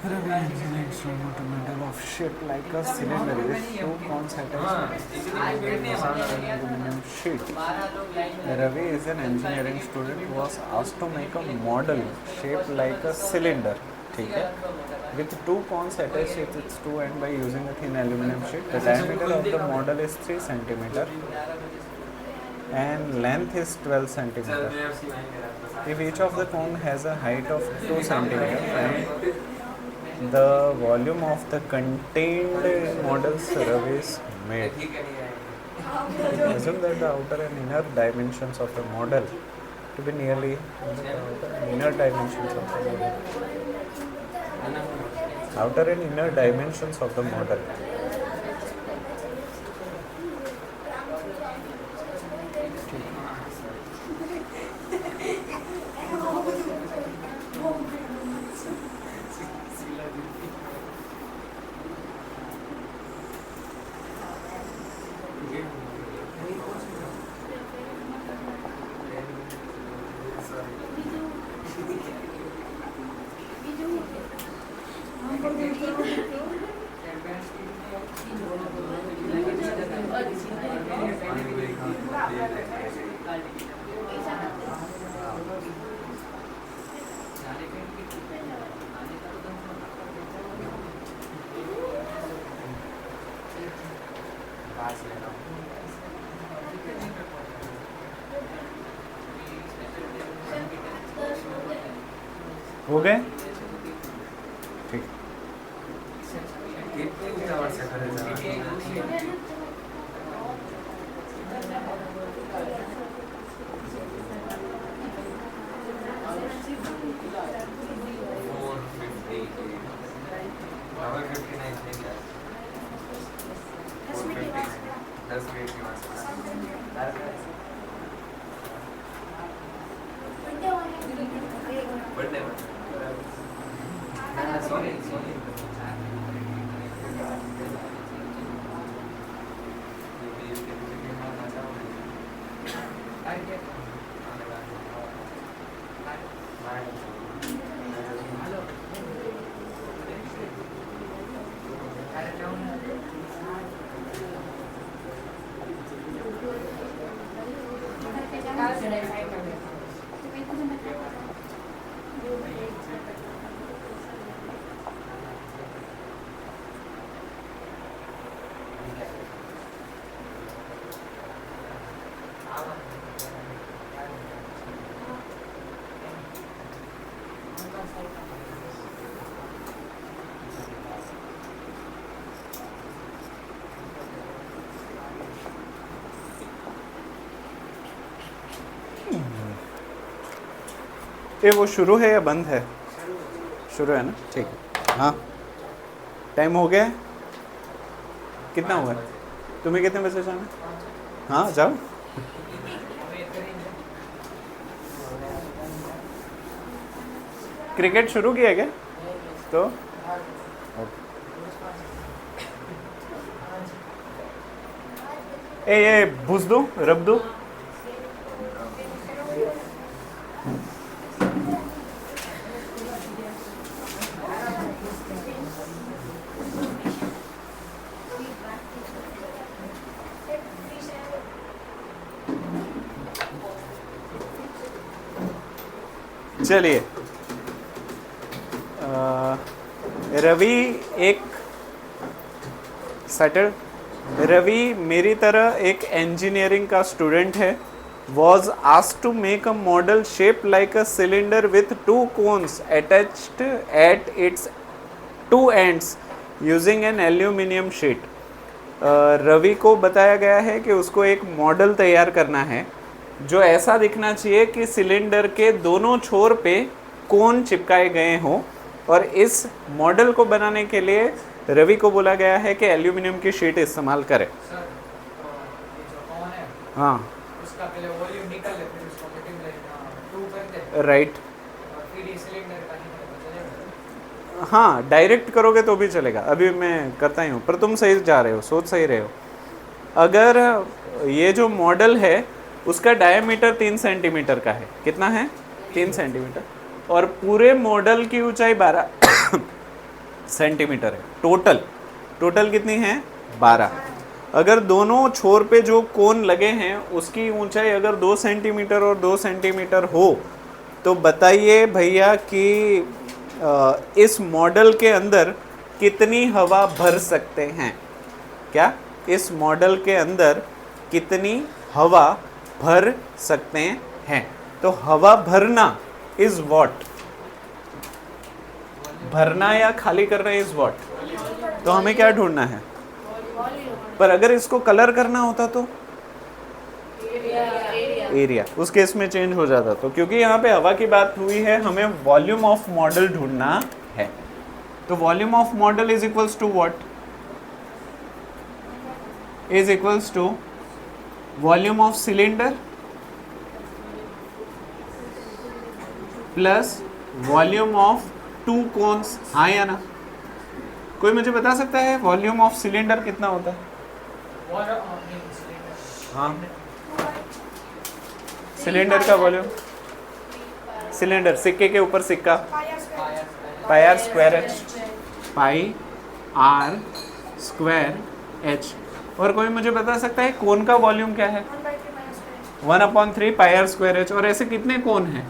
Ravi engineering instrument model of shape like a cylinder with two cones attached aluminum sheet. 12 लोग लाइन में Ravi is an engineering student who was asked to make a model shaped like a cylinder. ठीक है? With two cones attached at its two ends by using a thin aluminum sheet. The diameter of the model is 3 centimeter and length is 12 sir centimeter. मैं आपसे आएंगे रात को If each of the cone has a height of 2 centimeter and the volume of the contained models Ravi is made. ठीक है नहीं आएंगे Assume that the outer and inner dimensions of the model to be nearly inner dimensions of the model. Outer and inner dimensions of the model. हो गए? ठीक. कितने आवर से करे जा रहा है बर्थडे ना सॉरी सॉरी ये वो शुरू है या बंद है? शुरू है ना? ठीक है. हाँ, टाइम हो गया है? कितना हुआ है? तुम्हें कितने बजे जाना है? हाँ जाओ. क्रिकेट शुरू किया क्या? तो ये भूस दो, रब दो. चलिए, रवि एक सेटल. रवि मेरी तरह एक इंजीनियरिंग का स्टूडेंट है. was asked to make a model shaped like a cylinder with two cones attached at its two ends using an aluminum sheet. Ravi को बताया गया है कि उसको एक मॉडल तैयार करना है जो ऐसा दिखना चाहिए कि सिलेंडर के दोनों छोर पे कोन चिपकाए गए हों, और इस मॉडल को बनाने के लिए रवि को बोला गया है कि एल्यूमिनियम की शीट इस्तेमाल करें. सर ये जो कौन है हाँ उसका पहले वॉल्यूम निकाल ले, फिर उसको मल्टीप्लाई 2 कर दे, राइट. और फिर ये सिलेंडर का निकाल चलेगा. हाँ, डायरेक्ट करोगे तो भी चलेगा. अभी मैं करता ही हूँ, पर तुम सही जा रहे हो, सोच सही रहे हो. अगर ये जो मॉडल है उसका डायमीटर 3 सेंटीमीटर का है। कितना है? 3 सेंटीमीटर। और पूरे मॉडल की ऊंचाई 12 सेंटीमीटर है। टोटल कितनी है? 12। अगर दोनों छोर पे जो कोन लगे हैं उसकी ऊंचाई अगर 2 सेंटीमीटर और 2 सेंटीमीटर हो तो बताइए भैया कि इस मॉडल के अंदर कितनी हवा भर सकते हैं? क्या इस मॉडल के अंदर कितनी हवा भर सकते हैं? तो हवा भरना इज व्हाट? भरना या खाली करना इज व्हाट? तो हमें क्या ढूंढना है? पर अगर इसको कलर करना होता तो एरिया, उस केस में चेंज हो जाता। तो क्योंकि यहाँ पे हवा की बात हुई है, हमें वॉल्यूम ऑफ मॉडल ढूंढना है। तो volume of model is equals to what? Is equals to volume of cylinder plus volume of 2 cones. हाँ या ना? कोई मुझे बता सकता है वॉल्यूम ऑफ सिलेंडर कितना होता है? हाँ, सिलेंडर का वॉल्यूम, सिलेंडर सिक्के के ऊपर सिक्का, pi R square H, pi R square H. और कोई मुझे बता सकता है कोन का वॉल्यूम क्या है? 1/3 पाई आर स्क्वायर एच। और ऐसे कितने कोन हैं?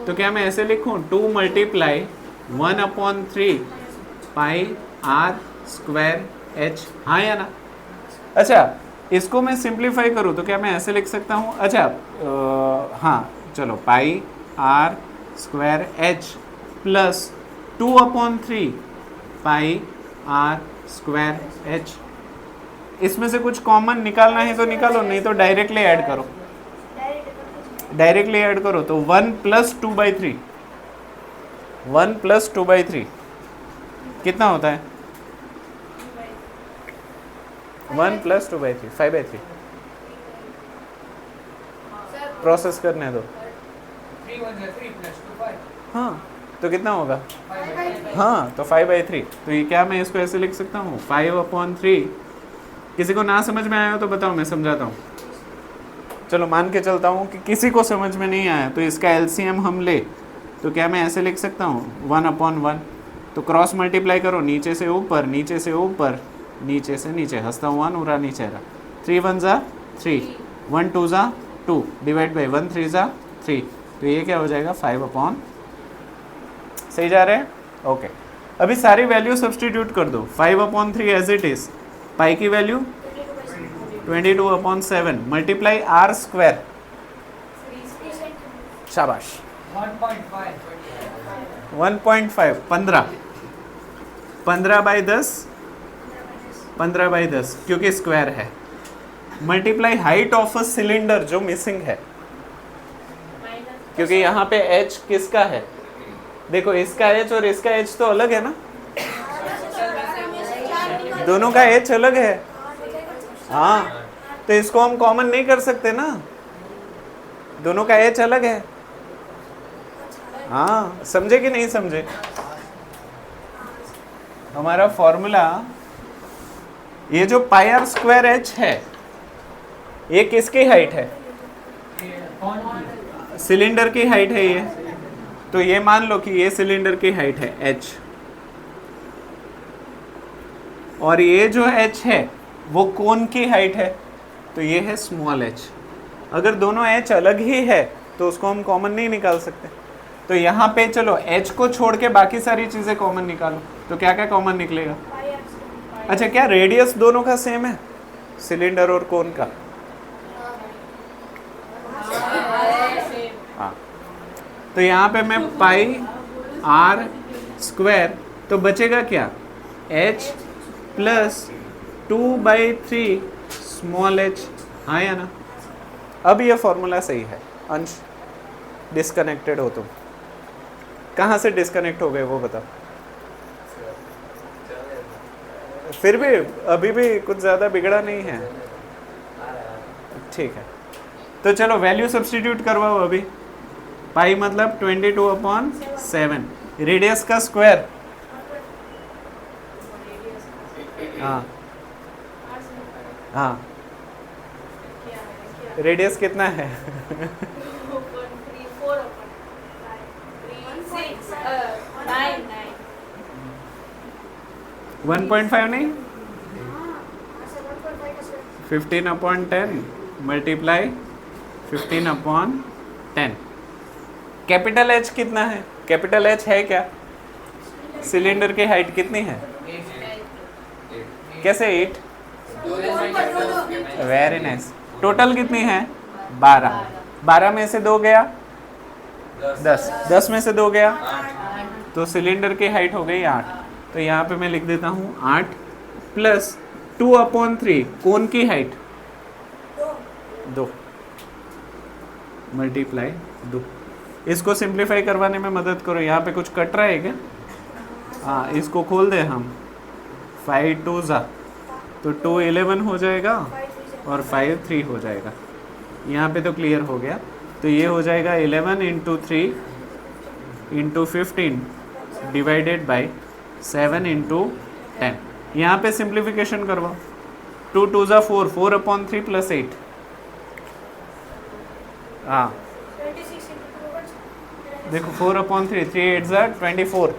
तो क्या मैं ऐसे लिखूं 2 × 1/3 पाई आर स्क्वायर एच। हाँ या ना? अच्छा, इसको मैं सिंप्लीफाई करूँ तो क्या मैं ऐसे लिख सकता हूँ? अच्छा हाँ चलो, pi R square H plus 2/3 pi R square H. इसमें से कुछ कॉमन निकालना है तो निकालो, नहीं तो डायरेक्टली ऐड करो। डायरेक्टली ऐड करो तो 1 + 2/3, 1 + 2/3 कितना होता है? 1 + 2/3 5/3। प्रोसेस करने दो। 3 1 3 + 2 5। हाँ, तो कितना होगा? हाँ, तो 5/3। तो ये क्या मैं इसको ऐसे लिख सकता हूँ 5/3। किसी को ना समझ में आया हो तो बताओ, मैं समझाता हूँ। चलो मान के चलता हूँ कि किसी को समझ में नहीं आया, तो इसका एलसीएम हम ले तो क्या मैं ऐसे लिख सकता हूँ 1/1। तो क्रॉस मल्टीप्लाई करो, नीचे से ऊपर, नीचे से ऊपर, नीचे से नीचे, हंसता हुआ नूरा नीचे रहा। 3 1 = 3, 1 2 = 2, डिवाइड बाई 1 3 = 3। तो ये क्या हो जाएगा 5/। सही जा रहे हैं? ओके। अभी सारी वैल्यू सब्सटीट्यूट कर दो। 5/3 एज इट इज, पाई की वैल्यू 22/7 मल्टीप्लाई आर स्क्वायर, शाबाश 1.5 1.5 15 15/10 15/10 क्योंकि स्क्वायर है, multiply height of a cylinder जो मिसिंग है, क्योंकि यहाँ पे h किसका है? देखो इसका h और इसका h तो अलग है ना, दोनों का h अलग है। हाँ, तो इसको हम कॉमन नहीं कर सकते ना, दोनों का h अलग है। हाँ, समझे कि नहीं समझे? हमारा फॉर्मूला, ये जो पाई आर स्क्वायर एच है, ये किसकी हाइट है? सिलेंडर की हाइट है ये। तो ये मान लो कि ये सिलेंडर की हाइट है h, और ये जो h है वो कोन की हाइट है, तो ये है स्मॉल h। अगर दोनों h अलग ही है तो उसको हम कॉमन नहीं निकाल सकते। तो यहाँ पे चलो h को छोड़ के बाकी सारी चीज़ें कॉमन निकालो, तो क्या क्या कॉमन निकलेगा? अच्छा, क्या रेडियस दोनों का सेम है, सिलेंडर और कोन का? हाँ, तो यहाँ पे मैं पाई आर स्क्वायर, तो बचेगा क्या? h plus 2/3 small h। हाँ या ना? अब ये फॉर्मूला सही है। अंश डिस्कनेक्टेड हो तुम, कहाँ से डिस्कनेक्ट हो गए वो बताओ। फिर भी अभी भी कुछ ज़्यादा बिगड़ा नहीं है, ठीक है। तो चलो वैल्यू सब्स्टिट्यूट करवाओ अभी। पाई मतलब 22/7, रेडियस का स्क्वायर, हाँ हाँ, रेडियस कितना है? 1.5 नहीं, 15/10 मल्टीप्लाई 15/10। कैपिटल एच कितना है? कैपिटल एच है क्या? सिलेंडर की हाइट कितनी है? कैसे 8? Very nice. टोटल कितनी है? 12। 12 में से 2 गया 10, 10 में से 2 गया तो सिलेंडर की हाइट हो गई 8। तो यहाँ पे मैं लिख देता हूँ 8 प्लस 2/3 कोन की हाइट 2 मल्टीप्लाई 2। इसको सिंप्लीफाई करवाने में मदद करो। यहाँ पे कुछ कट रहा है क्या? हाँ, इसको खोल दे हम। 5 2 ज़ा तो 2 11 हो जाएगा और 5 3 हो जाएगा। यहाँ पे तो क्लियर हो गया। तो ये हो जाएगा 11 × 3 × 15 डिवाइडेड बाई 7 × 10। यहाँ पे सिंप्लीफिकेशन करवाओ। 2 2 ज़ा 4, 4/3 + 8। हाँ देखो 4/3, 3 8 ज़ा 24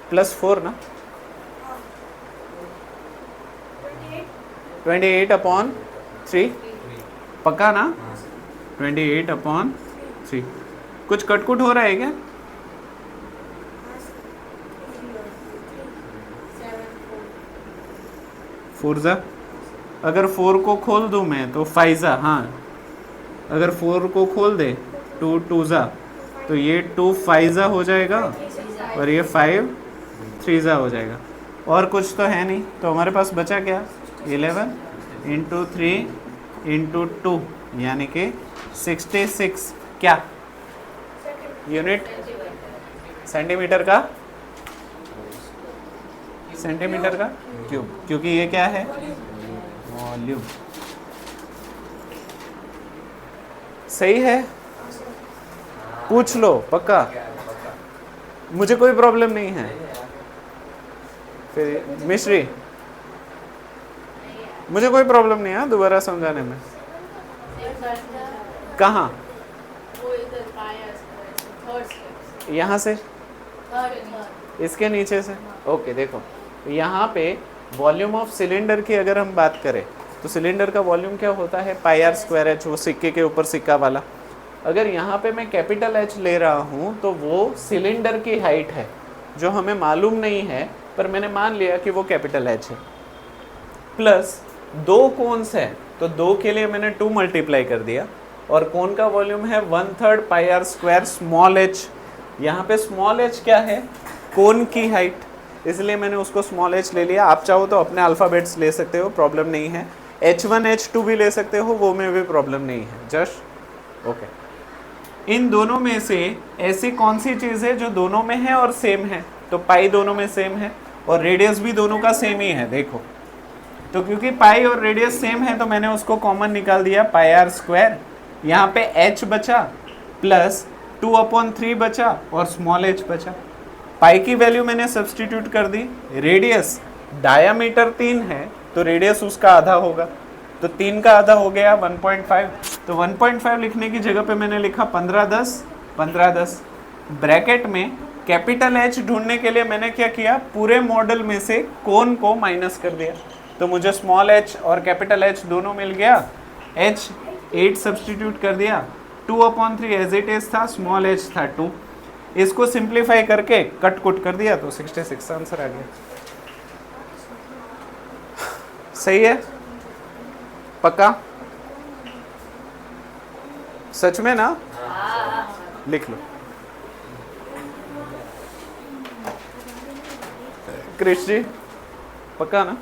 प्लस 4 ना 28/3 पक्का ना? 28/3। कुछ कटकुट हो रहा है क्या? 4 ज़ा अगर 4 को खोल दूँ मैं तो 5 ज़ा, हाँ अगर 4 को खोल दे 2 2 ज़ा तो ये 2 5 ज़ा हो जाएगा और ये 5 3 ज़ा हो जाएगा। और कुछ तो है नहीं, तो हमारे पास बचा क्या? 11 × 3 × 2 यानी कि 66 क्या यूनिट सेंटीमीटर का क्यूब, क्योंकि ये क्या है? वॉल्यूम। सही है? पूछ लो पक्का, मुझे कोई प्रॉब्लम नहीं है। फिर मिश्री मुझे कोई प्रॉब्लम नहीं है दोबारा समझाने में। कहाँ? यहाँ से इसके नीचे से। ओके देखो यहाँ पे वॉल्यूम ऑफ सिलेंडर की अगर हम बात करें तो सिलेंडर का वॉल्यूम क्या होता है? πr²h, वो सिक्के के ऊपर सिक्का वाला। अगर यहाँ पे मैं कैपिटल H ले रहा हूँ तो वो सिलेंडर की हाइट है जो हमें मालूम नहीं है, पर मैंने मान लिया कि वो कैपिटल H है। प्लस 2 कोन्स है तो 2 के लिए मैंने 2 मल्टीप्लाई कर दिया और कोन का वॉल्यूम है 1/3 πr² स्मॉल h। यहाँ पे स्मॉल h क्या है? कोन की हाइट, इसलिए मैंने उसको स्मॉल h ले लिया। आप चाहो तो अपने अल्फ़ाबेट्स ले सकते हो, प्रॉब्लम नहीं है। h1 h2 भी ले सकते हो, वो में भी प्रॉब्लम नहीं है। Just okay. इन दोनों में से ऐसी कौन सी चीज़ है जो दोनों में है और सेम है? तो पाई दोनों में सेम है और रेडियस भी दोनों का सेम ही है। देखो तो क्योंकि पाई और रेडियस सेम है तो मैंने उसको कॉमन निकाल दिया, πr²। यहाँ पे h बचा प्लस 2/3 बचा और स्मॉल h बचा। पाई की वैल्यू मैंने सब्सटीट्यूट कर दी। रेडियस डायामीटर 3 है तो रेडियस उसका आधा होगा, तो 3 का आधा हो गया 1.5। तो 1.5 लिखने की जगह पे मैंने लिखा 15 10। ब्रैकेट में कैपिटल H ढूंढने के लिए मैंने क्या किया? पूरे मॉडल में से कोन को माइनस कर दिया, तो मुझे स्मॉल h और कैपिटल H दोनों मिल गया। h 8 सब्सटीट्यूट कर दिया, 2/3 एज इट इज था, स्मॉल h था 2। इसको सिंप्लीफाई करके कट कुट कर दिया तो 66 आंसर आ गया। सही है? पक्का? सच में ना? लिख लो। कृष जी पक्का ना?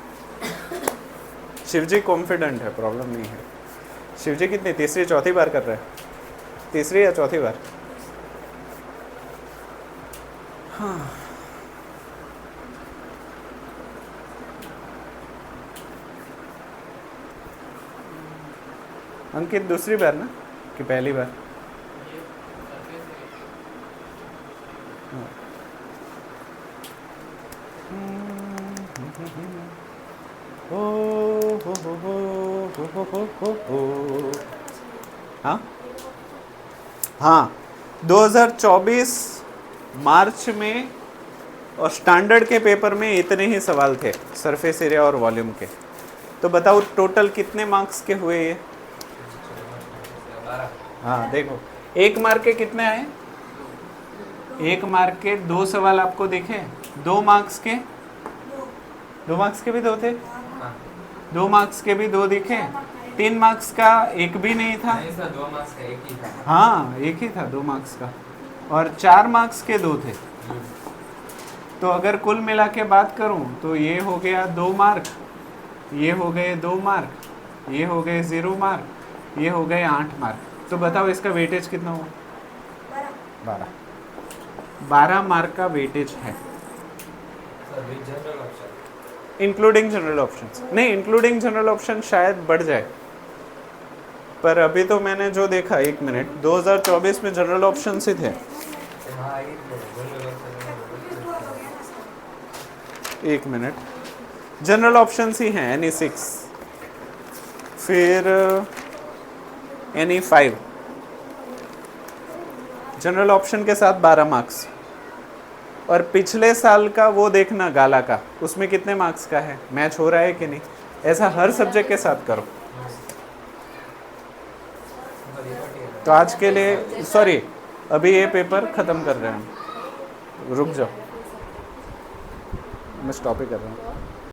शिव जी कॉन्फिडेंट है, प्रॉब्लम नहीं है। शिव जी कितनी तीसरी चौथी बार कर रहे हैं? तीसरी या चौथी बार? हाँ अंकित दूसरी बार ना कि पहली बार? ओ हो हो हो हाँ हाँ 2024 मार्च में और स्टैंडर्ड के पेपर में इतने ही सवाल थे सरफेस एरिया और वॉल्यूम के। तो बताओ टोटल कितने मार्क्स के हुए ये? 12। हाँ देखो, 1 मार्क के कितने आए? 1 मार्क के 2 सवाल आपको दिखे, 2 मार्क्स के 2 मार्क्स के भी 2 थे, हाँ 2 मार्क्स के भी 2 दिखे, 3 मार्क्स का एक भी नहीं था। नहीं सर 2 मार्क्स का एक ही था। हाँ एक ही था 2 मार्क्स का, और 4 मार्क्स के 2 थे। तो अगर कुल मिला के बात करूं तो ये हो गया 2 मार्क, ये हो गए 2 मार्क, ये हो गए 0 मार्क, ये हो गए 8 मार्क। तो बताओ इसका वेटेज कितना हुआ? 12 मार्क का वेटेज है, sir with general option. Including general options. नहीं, इंक्लूडिंग जनरल ऑप्शन शायद बढ़ जाए, पर अभी तो मैंने जो देखा, 1 मिनट, 2024 में जनरल ऑप्शंस ही थे। हाँ ये general option. 1 minute, general options ही हैं, NE 6, फिर NE 5, जनरल ऑप्शन के साथ 12 मार्क्स। और पिछले साल का वो देखना गाला का, उसमें कितने मार्क्स का है, मैच हो रहा है कि नहीं। ऐसा हर सब्जेक्ट के साथ करो। तो आज के लिए सॉरी, अभी ये पेपर ख़त्म कर रहे हैं हम, रुक जाओ, मैं स्टॉप ही कर रहा हूँ।